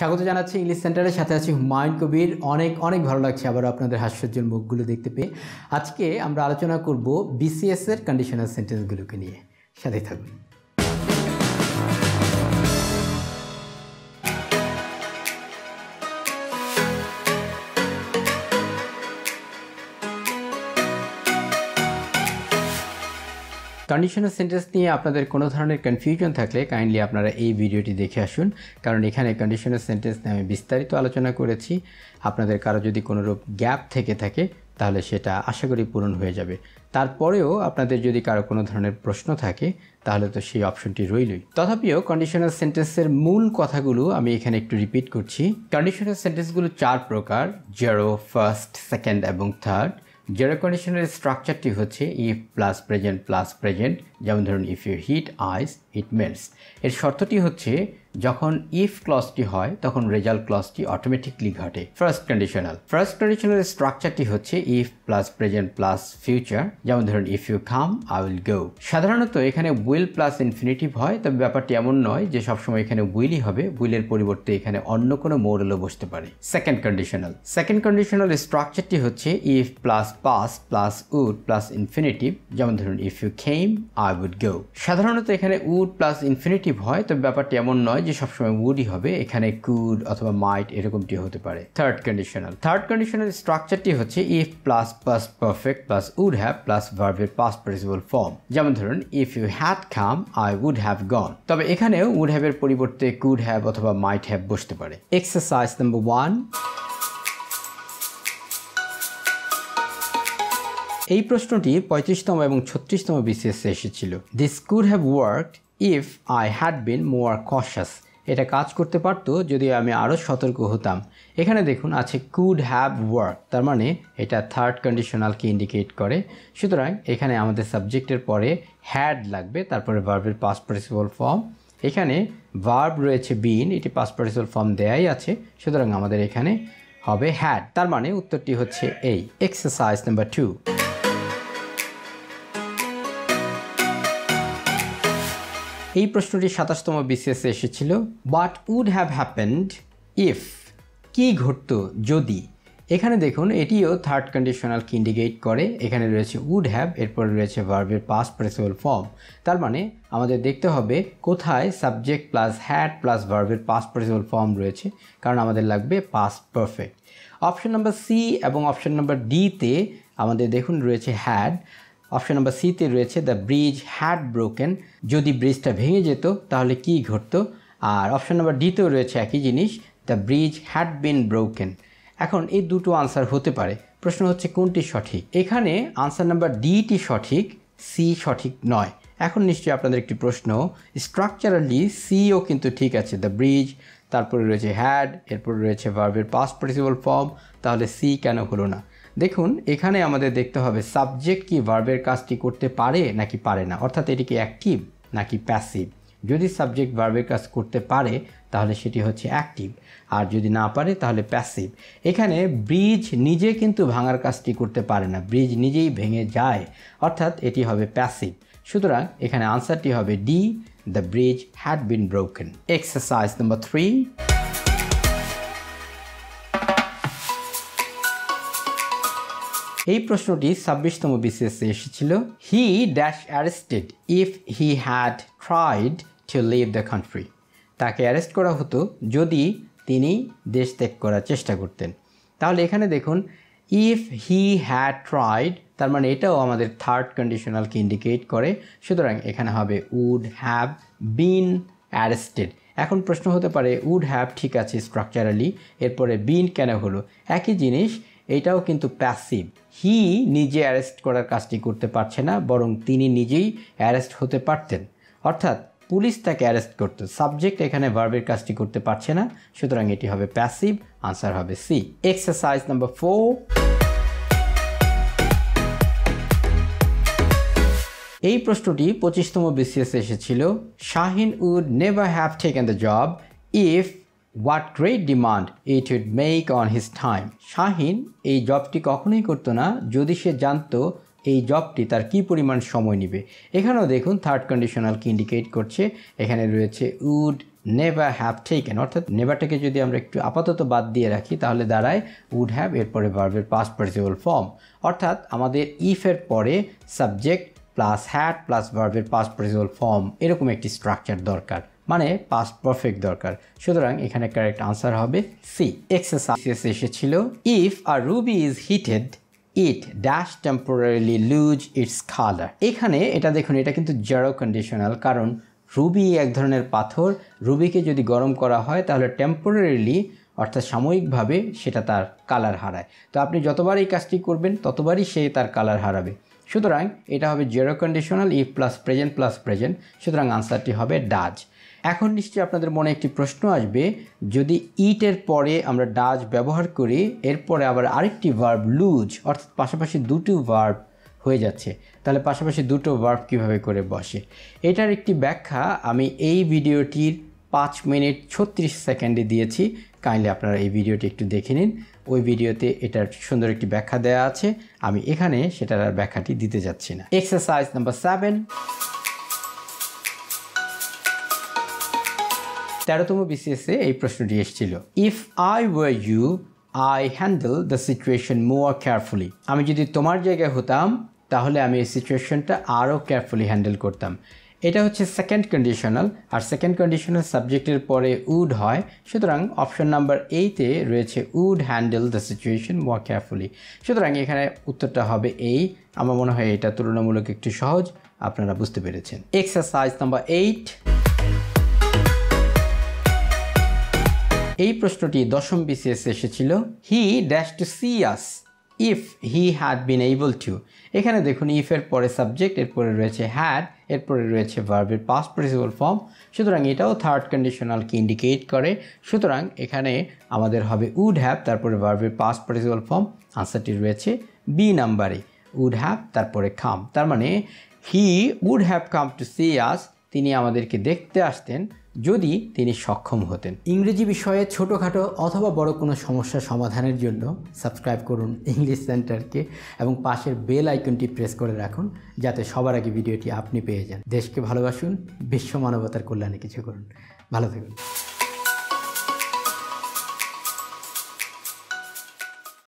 স্বাগত জানাচ্ছি ইংলিশ সেন্টারের সাথে আছি হুমায়ুন কবির। অনেক ভালো লাগছে আবার আপনাদের হাস্যোজ্জ্বল মুখগুলো দেখতে পেয়ে। আজকে আমরা আলোচনা করব বিসিএস এর কন্ডিশনাল সেন্টেন্সগুলোকে নিয়ে। সাথে থাকুন। কন্ডিশনাল সেন্টেন্স নিয়ে আপনাদের কোনো ধরনের কনফিউশন থাকলে কাইন্ডলি আপনারা এই ভিডিওটি দেখে আসুন, কারণ এখানে কন্ডিশনাল সেন্টেন্স নিয়ে আমি বিস্তারিত আলোচনা করেছি। আপনাদের কারো যদি কোনোরূপ গ্যাপ থেকে থাকে তাহলে সেটা আশা করি পূরণ হয়ে যাবে। তারপরেও আপনাদের যদি কারো কোনো ধরনের প্রশ্ন থাকে তাহলে তো সেই অপশনটি রইলই। তথাপিও কন্ডিশনাল সেন্টেন্সের মূল কথাগুলো আমি এখানে একটু রিপিট করছি। কন্ডিশনাল সেন্টেন্সগুলো 4 প্রকার: জিরো, ফার্স্ট, সেকেন্ড এবং থার্ড। জিরো কন্ডিশনের স্ট্রাকচারটি হচ্ছে ইফ প্লাস প্রেজেন্ট। যেমন ধরুন, if you hit ice it melts. এর শর্তটি হচ্ছে যখন ইফ ক্লজটি হয় তখন রেজাল্ট ক্লজটি অটোমেটিকলি ঘটে। ফার্স্ট কন্ডিশনাল স্ট্রাকচারটি হচ্ছে if plus present plus future. যেমন ধরুন, if you come I will go. সাধারণত এখানে উইল প্লাস ইনফিনিটিভ হয়, তবে ব্যাপারটি এমন নয় যে সবসময় এখানে উইলই হবে। উইলের পরিবর্তে এখানে অন্য কোনো মোডালও বসতে পারে। সেকেন্ড কন্ডিশনাল স্ট্রাকচারটি হচ্ছে if plus past plus would plus infinitive. যেমন ধরুন, if you came I would go. সাধারণত এখানে উড প্লাস ইনফিনিটিভ হয়, তবে ব্যাপারটি এমন নয় যে সবসময় উডই হবে। এখানে কুড অথবা মাইট এরকমটি হতে পারে। থার্ড কন্ডিশনাল স্ট্রাকচারটি হচ্ছে if plus past perfect plus would have plus ভার্বের পাস্ট পার্টিসিপল ফর্ম। যেমন ধরুন, if you had come I would have gone. তবে এখানেও উড হ্যাভের পরিবর্তে কুড হ্যাভ অথবা মাইট হ্যাভ বসতে পারে। Exercise number 1। এই প্রশ্নটি 35তম এবং 36তম বিসিএসে এসেছিল। This could have worked if I had been মোর কশাস। এটা কাজ করতে পারতো যদি আমি আরও সতর্ক হতাম। এখানে দেখুন আছে কুড হ্যাভ ওয়ার্ক, তার মানে এটা থার্ড কন্ডিশনালকে ইন্ডিকেট করে। সুতরাং এখানে আমাদের সাবজেক্টের পরে হ্যাড লাগবে, তারপরে ভার্বের পাস্ট পার্টিসিপল ফর্ম। এখানে ভার্ব রয়েছে বিন, এটি পাস্ট পার্টিসিপল ফর্ম দেয়াই আছে, সুতরাং আমাদের এখানে হবে হ্যাড। তার মানে উত্তরটি হচ্ছে এই। Exercise number 2। এই প্রশ্নটি 27তম বিসিএসে এসেছিল। What would have happened if. কি ঘটতো যদি। এখানে দেখুন এটিও থার্ড কন্ডিশনালকে ইন্ডিকেট করে। এখানে রয়েছে উড হ্যাভ, এরপর রয়েছে ভার্বের পাস্ট পার্টিসিপল ফর্ম। তার মানে আমাদের দেখতে হবে কোথায় সাবজেক্ট প্লাস হ্যাড প্লাস ভার্বের পাস্ট পার্টিসিপল ফর্ম রয়েছে, কারণ আমাদের লাগবে past perfect. Option number C এবং অপশন নাম্বার ডিতে আমাদের দেখুন রয়েছে হ্যাড। অপশন নাম্বার সিতে রয়েছে দ্য ব্রিজ হ্যাড ব্রোকেন। যদি ব্রিজটা ভেঙে যেত তাহলে কি ঘটতো। আর অপশন নাম্বার ডিতেও রয়েছে একই জিনিস, the bridge had been broken. এখন এই দুটো আনসার হতে পারে, প্রশ্ন হচ্ছে কোনটি সঠিক। এখানে আনসার নাম্বার ডিটি সঠিক, সি সঠিক নয়। এখন নিশ্চয়ই আপনাদের একটি প্রশ্ন, স্ট্রাকচারালি সিও কিন্তু ঠিক আছে, দ্য ব্রিজ, তারপরে রয়েছে হ্যাড, এরপর রয়েছে ভার্বের পাস্ট পার্টিসিপল ফর্ম, তাহলে সি কেন হলো না। দেখুন এখানে আমাদের দেখতে হবে সাবজেক্ট কি ভার্বের কাজটি করতে পারে নাকি পারে না, অর্থাৎ এটি কি অ্যাক্টিভ নাকি প্যাসিভ। যদি সাবজেক্ট ভার্বের কাজ করতে পারে তাহলে সেটি হচ্ছে অ্যাক্টিভ, আর যদি না পারে তাহলে প্যাসিভ। এখানে ব্রিজ নিজে কিন্তু ভাঙার কাজটি করতে পারে না, ব্রিজ নিজেই ভেঙে যায়, অর্থাৎ এটি হবে প্যাসিভ। সুতরাং এখানে আনসারটি হবে D, the bridge had been broken. Exercise number 3। এই প্রশ্নটি 26তম বিসিএসে এসেছিল। He dash arrested if he had tried to leave the country. তাকে অ্যারেস্ট করা হতো যদি তিনি দেশ ত্যাগ করার চেষ্টা করতেন। তাহলে এখানে দেখুন ইফ হি হ্যাড ট্রাইড, তার মানে এটাও আমাদের থার্ড কন্ডিশনালকে ইন্ডিকেট করে। সুতরাং এখানে হবে উড হ্যাভ বিন অ্যারেস্টেড। এখন প্রশ্ন হতে পারে উড হ্যাভ ঠিক আছে স্ট্রাকচারালি, এরপরে বিন কেন হলো। একই জিনিস, এটাও কিন্তু প্যাসিভ। হি নিজে অ্যারেস্ট করার কাজটি করতে পারছে না, বরং তিনি নিজেই অ্যারেস্ট হতে পারতেন, অর্থাৎ পুলিশ তাকে অ্যারেস্ট করতো। সাবজেক্ট এখানে ভার্বের কাজটি করতে পারছে না, সুতরাং এটি হবে প্যাসিভ। আনসার হবে সি। Exercise number 4। এই প্রশ্নটি 25তম বিসিএসে এসেছিল। Shahin would never have taken the job if what great demand it would make on his time. Shahin এই জবটি কখনোই করতো না যদি সে জানতো এই জবটি তার কি পরিমাণ সময় নেবে। এখানেও দেখুন থার্ড কন্ডিশনালকে ইন্ডিকেট করছে। এখানে রয়েছে উড নেভার হ্যাভ টেকেন, অর্থাৎ নেভারটাকে যদি আমরা একটু আপাতত বাদ দিয়ে রাখি তাহলে দাঁড়ায় উড হ্যাভ, এরপরে ভার্বের পাস্ট পার্টিসিপল ফর্ম। অর্থাৎ আমাদের ইফের পরে সাবজেক্ট প্লাস হ্যাড প্লাস ভার্বের পাস্ট পার্টিসিপল ফর্ম এরকম একটি স্ট্রাকচার দরকার, মানে পাস্ট পারফেক্ট দরকার। সুতরাং এখানে কারেক্ট আনসার হবে সি। এক্সারসাইজ এসেছিল if a ruby is heated it dash temporarily lose its colour. এখানে এটা দেখুন, এটা কিন্তু জেরো কন্ডিশনাল, কারণ রুবি এক ধরনের পাথর, রুবিকে যদি গরম করা হয় তাহলে টেম্পোরারিলি অর্থাৎ সাময়িকভাবে সেটা তার কালার হারায়। তো আপনি যতবার এই কাজটি করবেন ততবারই সে তার কালার হারাবে। সুতরাং এটা হবে zero conditional, if plus present, সুতরাং আনসারটি হবে ডাজ। এখন নিশ্চয়ই আপনাদের মনে একটি প্রশ্ন আসবে, যদি ইটের পরে আমরা ডাজ ব্যবহার করি, এরপরে আবার আরেকটি ভার্ব লুজ, অর্থাৎ পাশাপাশি দুটো ভার্ব হয়ে যাচ্ছে, তাহলে পাশাপাশি দুটো ভার্ব কীভাবে করে বসে? এটার একটি ব্যাখ্যা আমি এই ভিডিওটির 5 মিনিট 36 সেকেন্ডে দিয়েছি। কাইন্ডলি আপনারা এই ভিডিওটি একটু দেখে নিন, ওই ভিডিওতে এটার সুন্দর একটি ব্যাখ্যা দেওয়া আছে। আমি এখানে সেটার আর ব্যাখ্যাটি দিতে যাচ্ছি না। এক্সারসাইজ নাম্বার 7, 13তম বিসিএসে এই প্রশ্নটি এসেছিল, if I were you I handle the situation more carefully. আমি যদি তোমার জায়গায় হতাম তাহলে আমি এই সিচুয়েশনটা আরও কেয়ারফুলি হ্যান্ডেল করতাম। এটা হচ্ছে সেকেন্ড কন্ডিশনাল, আর সেকেন্ড কন্ডিশনাল সাবজেক্টের পরে উড হয়, সুতরাং অপশন নাম্বার 8-এ রয়েছে would handle the situation more carefully. সুতরাং এখানে উত্তরটা হবে এই। আমার মনে হয় এটা তুলনামূলক একটু সহজ, আপনারা বুঝতে পেরেছেন। এক্সারসাইজ নাম্বার 8, এই প্রশ্নটি 10ম বিসিএস এসেছিল, he dash to see us if he had been able to. এখানে দেখুন ইফের পরে সাবজেক্ট, এরপরে রয়েছে হ্যাড, এরপরে রয়েছে ভার্বের পাস্ট পার্টিসিপল ফর্ম, সুতরাং এটাও থার্ড কন্ডিশনালকে ইন্ডিকেট করে। সুতরাং এখানে আমাদের হবে উড হ্যাভ, তারপরে ভার্বের পাস্ট পার্টিসিপল ফর্ম। আনসারটি রয়েছে বি নাম্বারে, উড হ্যাভ তারপরে কাম। তার মানে he would have come to see us, তিনি আমাদেরকে দেখতে আসতেন যদি তিনি সক্ষম হতেন। ইংরেজি বিষয়ে ছোটোখাটো অথবা বড় কোনো সমস্যা সমাধানের জন্য সাবস্ক্রাইব করুন ইংলিশ সেন্টারকে এবং পাশের বেল আইকনটি প্রেস করে রাখুন, যাতে সবার আগে ভিডিওটি আপনি পেয়ে যান। দেশকে ভালোবাসুন, বিশ্ব মানবতার কল্যাণে কিছু করুন। ভালো থাকুন।